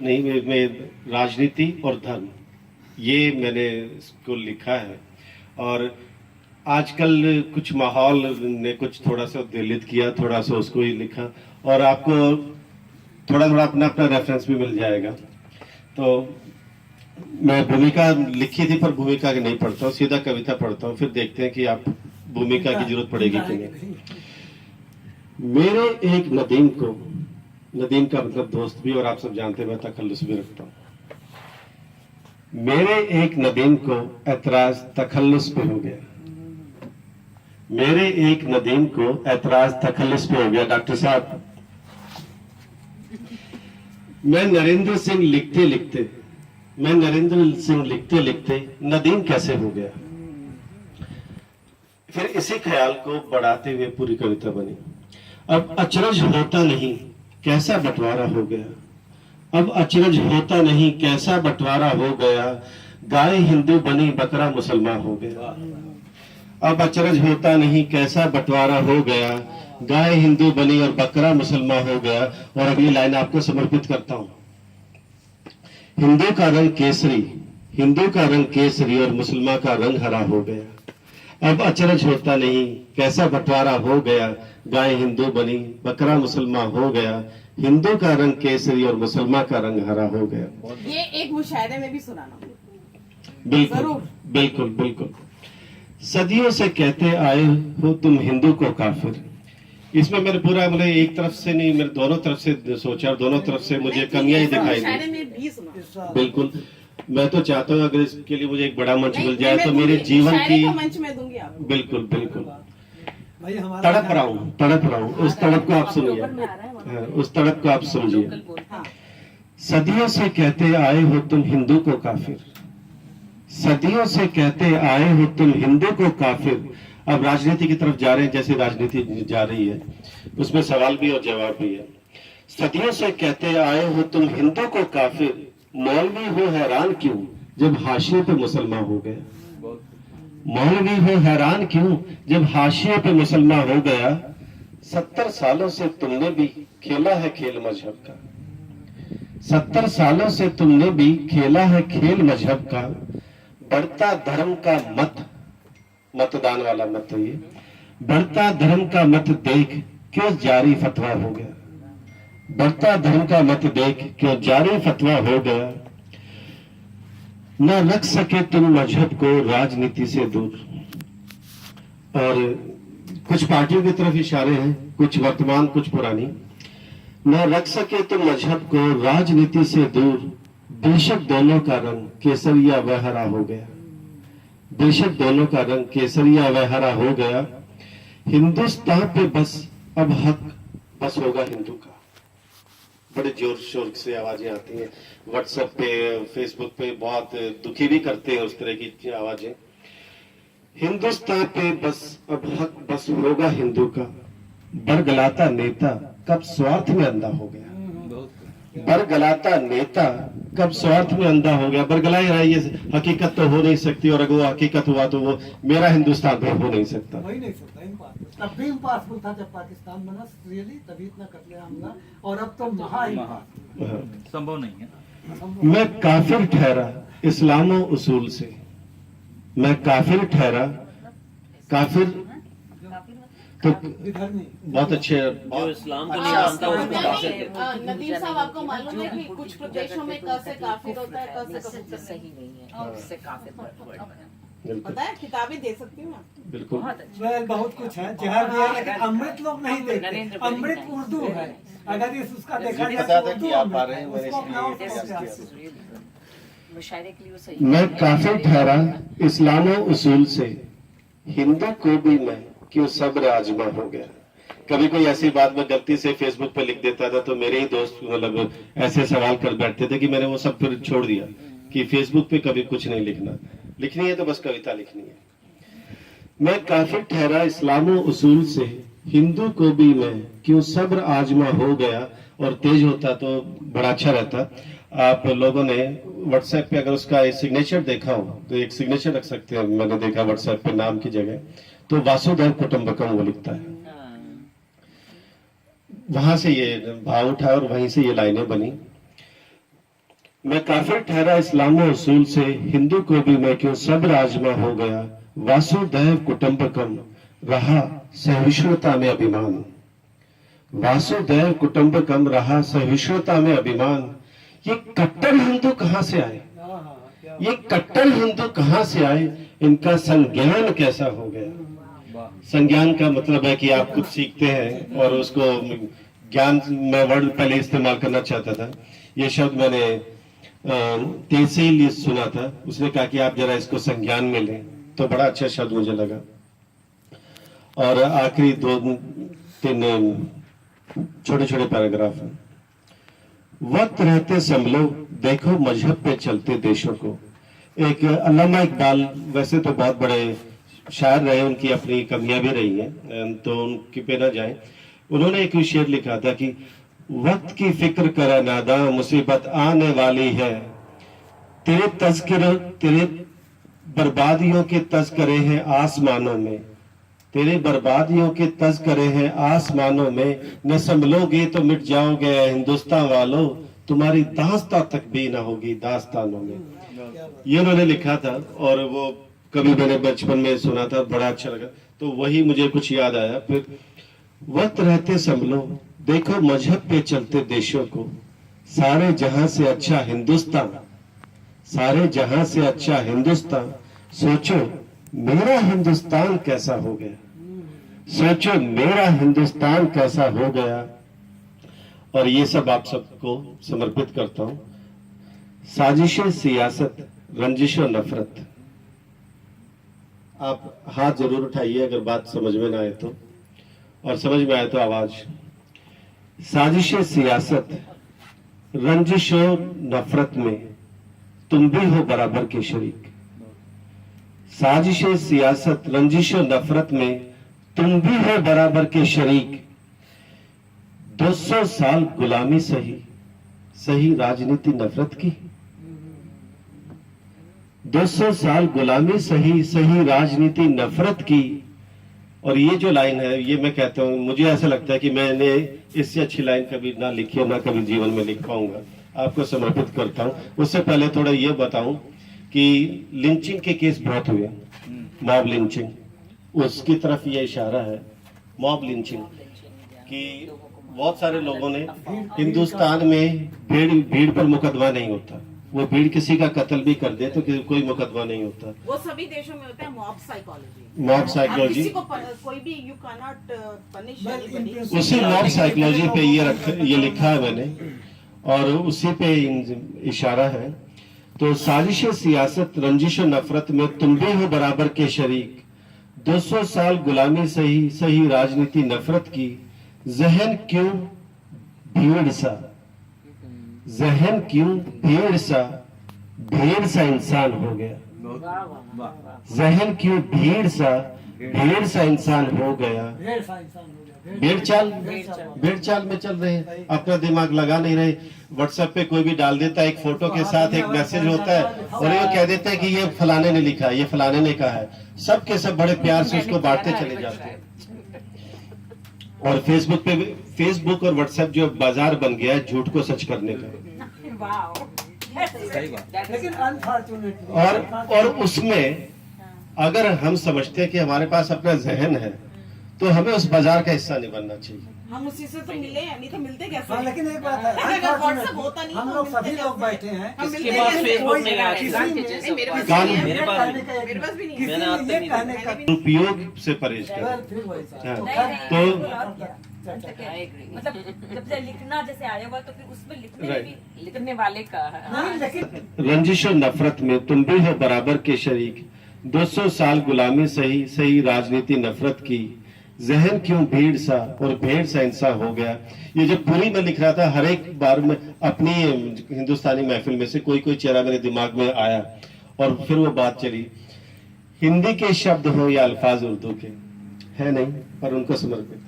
नहीं, मैं राजनीति और धर्म, ये मैंने इसको लिखा है। और आजकल कुछ माहौल ने कुछ थोड़ा सा उद्वेलित किया, थोड़ा सा उसको ही लिखा, और आपको थोड़ा थोड़ा अपना अपना रेफरेंस भी मिल जाएगा। तो मैं भूमिका लिखी थी, पर भूमिका की नहीं पढ़ता हूँ, सीधा कविता पढ़ता हूँ, फिर देखते हैं कि आप भूमिका की जरूरत पड़ेगी कि नहीं। मेरे एक नदीम को, नदीम का मतलब दोस्त भी, और आप सब जानते हैं मैं तखल्लुस भी रखता हूं। मेरे एक नदीम को ऐतराज तखल्लुस पे हो गया, मेरे एक नदीम को ऐतराज तखल्लुस पे हो गया। डॉक्टर साहब, मैं नरेंद्र सिंह लिखते लिखते, मैं नरेंद्र सिंह लिखते लिखते नदीम कैसे हो गया। फिर इसी ख्याल को बढ़ाते हुए पूरी कविता बनी। अब अचरज होता नहीं कैसा बंटवारा हो गया, अब अचरज होता नहीं कैसा बंटवारा हो गया, गाय हिंदू बनी बकरा मुसलमान हो गया। अब अचरज होता नहीं कैसा बंटवारा हो गया, गाय हिंदू बनी और बकरा मुसलमान हो गया। और अगली लाइन आपको समर्पित करता हूं। हिंदू का रंग केसरी, हिंदू का रंग केसरी और मुसलमान का रंग हरा हो गया। अब अचरज होता नहीं कैसा बंटवारा हो गया, गाय हिंदू बनी बकरा मुसलमान हो गया, हिंदू का रंग केसरी और मुसलमान का रंग हरा हो गया। ये एक मुशायरे में भी सुनाना। बिल्कुल बिल्कुल बिल्कुल। सदियों से कहते आए हो तुम हिंदू को काफिर। इसमें मेरे पूरा, मतलब एक तरफ से नहीं, मेरे दोनों तरफ से सोचा, और दोनों तरफ से मुझे कमियां ही दिखाई दी। बिल्कुल, मैं तो चाहता हूँ अगर इसके लिए मुझे एक बड़ा मंच मिल जाए तो मेरे जीवन की मंच में दूंगी आपको। बिल्कुल बिल्कुल। तड़प रहा हूँ, उस तड़प को आप सुनिए, उस तड़प को आप सुनिए। सदियों से कहते आए हो तुम हिंदू को काफिर, सदियों से कहते आए हो तुम हिंदू को काफिर। अब राजनीति की तरफ जा रहे हैं, जैसे राजनीति जा रही है उसमें सवाल भी और जवाब भी है। सदियों से कहते आए हो तुम हिंदू को काफिर, मौलवी हो हैरान क्यों जब हाशिए पे मुसलमान हो गया। मौलवी हो हैरान क्यों जब हाशिए पे मुसलमान हो गया। 70 सालों से तुमने भी खेला है खेल मजहब का, 70 सालों से तुमने भी खेला है खेल मजहब का। बढ़ता धर्म का मत, मतदान वाला मत है ये, बढ़ता धर्म का मत देख क्यों जारी फतवा हो गया, बढ़ता धर्म का मत देख क्यों जारी फतवा हो गया। न रख सके तुम मजहब को राजनीति से दूर। और कुछ पार्टियों की तरफ इशारे हैं, कुछ वर्तमान कुछ पुरानी। न रख सके तुम मजहब को राजनीति से दूर, बेशक दोनों का रंग केसरिया व हरा हो गया, बेशक दोनों का रंग केसरिया व हरा हो गया। हिंदुस्तान पे बस अब हक बस होगा हिंदू का। बड़े जोर शोर से आवाजें आती हैं व्हाट्सएप पे, फेसबुक पे, बहुत दुखी भी करते हैं उस तरह की आवाजें। हिंदुस्तान पे बस अब हक बस होगा हिंदू का। बरगलाता नेता कब स्वार्थ में अंधा हो गया, बरगलाता नेता कब स्वार्थ में अंधा हो गया। बरगला ही रहा है, ये हकीकत तो हो नहीं सकती, और अगर वो हकीकत हुआ तो वो मेरा हिंदुस्तान तो हो नहीं सकता। तब भी इम्पॉसिबल था जब पाकिस्तान बना, रियली तभी इतना कत्ले हमला, और अब तो महा संभव नहीं है। मैं काफिर ठहरा इस्लामो उसूल से, मैं काफिर ठहरा, काफिर तो बहुत अच्छे, जो इस्लाम को नहीं मानता उसको काफिर कहते हैं। नदीम साहब, आपको मालूम है कि कुछ प्रदेशों में क से काफिर होता है, क से कबूतर सही नहीं है, उससे काफिर पता है, किताबें दे सकती हूँ मैं। बिल्कुल। बहुत कुछ है, जहर भी है, लेकिन अमृत लोग नहीं देखते। अमृत उर्दू है, अगर इस उसका देखा जाए तो मैं काफिर ठहरा इस्लामो उसूल से, हिंदू को भी मैं क्यों सब्र आजमा हो गया। कभी कोई ऐसी बात मैं गलती से फेसबुक पे लिख देता था तो मेरे ही दोस्त मतलब ऐसे सवाल कर बैठते थे कि मैंने वो सब फिर छोड़ दिया कि फेसबुक पे कभी कुछ नहीं लिखना, लिखनी है तो बस कविता लिखनी है। मैं काफिर ठहरा इस्लामो उसूल से, हिंदू को भी मैं क्यों सब्र आजमा हो गया। और तेज होता तो बड़ा अच्छा रहता। आप लोगों ने व्हाट्सएप पे अगर उसका सिग्नेचर देखा हो तो एक सिग्नेचर रख सकते हैं, मैंने देखा व्हाट्सएप पे नाम की जगह, तो वासुदेव कुटुंबकम वो लिखता है। वहां से ये भाव उठा और वहीं से ये लाइनें बनी। मैं काफिर ठहरा इस्लाम व उसूल से, हिंदू को भी मैं क्यों सब राजमा हो गया। वासुदैव कुटुंबकम रहा सहिष्णुता में अभिमान। वासुदैव कुटुंबकम रहा सहिष्णुता में अभिमान। ये कट्टर हिंदू कहां से आए? ये कट्टर हिंदू कहां से आए? इनका संज्ञान कैसा हो गया? संज्ञान का मतलब है कि आप कुछ सीखते हैं और उसको ज्ञान, मैं वर्ड पहले इस्तेमाल करना चाहता था, ये शब्द मैंने तेज से ही सुना था। उसने कहा कि आप जरा इसको संज्ञान में लें, तो बड़ा अच्छा शब्द मुझे लगा। और आखिरी 2-3 छोटे छोटे पैराग्राफ हैं। वक्त रहते संभलो, देखो मजहब पे चलते देशों को। एक अल्लामा इकबाल वैसे तो बहुत बड़े शायर रहे, उनकी अपनी कमियां भी रही हैं, तो उनकी पे ना जाए। उन्होंने एक शेर लिखा था कि वक्त की फिक्र करे नादा, मुसीबत आने वाली है। तेरे तज़किरे, तेरे बर्बादियों के तज़किरे हैं आसमानों में। तेरे बर्बादियों के तज़किरे हैं आसमानों में। न संभलोगे तो मिट जाओगे हिंदुस्तान वालों, तुम्हारी दास्तां तक भी ना होगी दास्तानों में। ये उन्होंने लिखा था और वो कभी मैंने बचपन में सुना था, बड़ा अच्छा लगा, तो वही मुझे कुछ याद आया। फिर वक्त रहते संभलो, देखो मजहब पे चलते देशों को। सारे जहां से अच्छा हिंदुस्तान, सारे जहां से अच्छा हिंदुस्तान। सोचो मेरा हिंदुस्तान कैसा हो गया, सोचो मेरा हिंदुस्तान कैसा हो गया। और ये सब आप सबको समर्पित करता हूं। साजिशें, सियासत, रंजिश और नफरत। आप हाथ जरूर उठाइए अगर बात समझ में ना आए तो, और समझ में आए तो आवाज। साजिशें, सियासत, रंजिश और नफरत में तुम भी हो बराबर के शरीक। साजिशें, सियासत, रंजिश और नफरत में तुम भी हो बराबर के शरीक। 200 साल गुलामी सही, सही राजनीति नफरत की। 200 साल गुलामी सही, सही राजनीति नफरत की। और ये जो लाइन है, ये मैं कहता हूं, मुझे ऐसा लगता है कि मैंने इससे अच्छी लाइन कभी ना लिखी और ना कभी जीवन में लिख पाऊंगा। आपको समर्पित करता हूं। उससे पहले थोड़ा ये बताऊं कि लिंचिंग के केस बहुत हुए, मॉब लिंचिंग, उसकी तरफ ये इशारा है। मॉब लिंचिंग कि बहुत सारे लोगों ने, हिंदुस्तान में भीड़ पर मुकदमा नहीं होता, वो भीड़ किसी का कत्ल भी कर दे तो कोई मुकदमा नहीं होता। वो सभी देशों में होता है मॉब साइकोलॉजी। मॉब साइकोलॉजी, किसी को कोई भी you can not punish anybody. उसी मॉब साइकोलॉजी पे ये लिखा है मैंने, और उसी पे इशारा है। तो साजिश सियासत, रंजिश और नफरत में तुम भी हो बराबर के शरीक। 200 साल गुलामी सही, सही राजनीति नफरत की। जहन क्यों भीड़ सा, जहन क्यों भीड़ सा, भीड़ सा इंसान हो गया। जहन क्यों भीड़ सा इंसान हो गया। भेड़ चाल में चल रहे हैं, अपना दिमाग लगा नहीं रहे। व्हाट्सएप पे कोई भी डाल देता है, एक फोटो के साथ एक मैसेज होता है और ये कह देते हैं कि ये फलाने ने लिखा है, ये फलाने ने कहा है। सब के सब बड़े प्यार से उसको बांटते चले जाते हैं। और फेसबुक और व्हाट्सएप जो बाजार बन गया है झूठ को सच करने का। लेकिन अनफॉर्चुनेटली और उसमें अगर हम समझते हैं कि हमारे पास अपना जहन है, तो हमें उस बाजार का हिस्सा नहीं बनना चाहिए। हम उसी से तो मिले हैं, नहीं तो मिलते कैसे? हाँ, लेकिन एक बात है, अगर व्हाट्सएप होता नहीं हम तो लोग मिलते सभी कैसे? लोग बैठे हैं, हम किसके मिलते पास कैसे? फेसबुक नहीं है? किसी नहीं, मेरे पास कान- नहीं है। मेरे पास भी मेरे पास भी नहीं है। किसी मैंने ने आपसे ये नहीं कहने देखा। का उपयोग से परहेज करें। फिर वही साहब। हाँ। तो मतलब जब से लिखना जैसे आया हुआ तो फिर उसमें लिखने में Right. भी लिखने वाले का है। नहीं, लेकिन रंजिश और नफरत में तुम भी हो बराबर के शरीक। 200 साल गुलामी सही, सही राजनीति नफरत की। जहन क्यों भीड़ सा और भेड़ सा इंसान हो गया। ये जो पूरी मैं लिख रहा था, हर एक बार में अपनी हिंदुस्तानी महफिल में से कोई कोई चेहरा मेरे दिमाग में आया और फिर वो बात चली। हिंदी के शब्द हो या अल्फाज उर्दू के, है नहीं पर उनको समर्पित।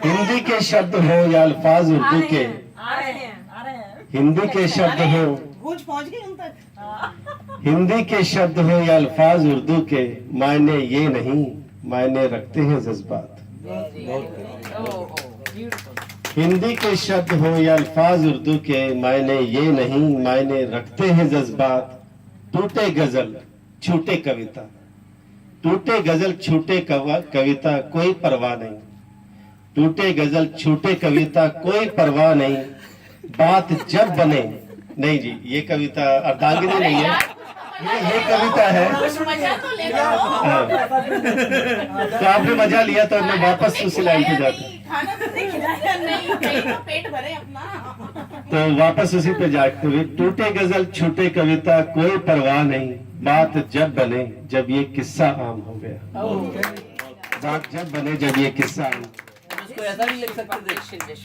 हिंदी के शब्द हो या अल्फाज उर्दू के, आ रहे हैं हिंदी के शब्द हो, गूंज पहुंच गई उन तक। हिंदी के शब्द हो या अल्फाज उर्दू के, मायने ये नहीं मायने रखते हैं जज्बात। हिंदी के शब्द हो या अल्फाज उर्दू के, मायने ये नहीं मायने रखते हैं जज्बात। टूटे गजल छूटे कविता, टूटे गजल छूटे कविता कोई परवाह नहीं। टूटे गजल छूटे कविता कोई परवाह नहीं, बात जब बने। नहीं जी, ये कविता अर्धांगिनी नहीं है, ये कविता है। कुछ मजा तो ले लो। हाँ। तो आपने मजा लिया तो मैं वापस उसी लाइन पे जाता हूँ। खाना तो नहीं खिलाया, नहीं कहीं तो पेट भरे अपना। तो वापस उसी पे जाते हुए, टूटे गजल छूटे कविता कोई परवाह नहीं, बात जब बने जब ये किस्सा आम हो गया। बात जब बने जब ये किस्सा आम। उसको ऐसा भी लिख सकते थे,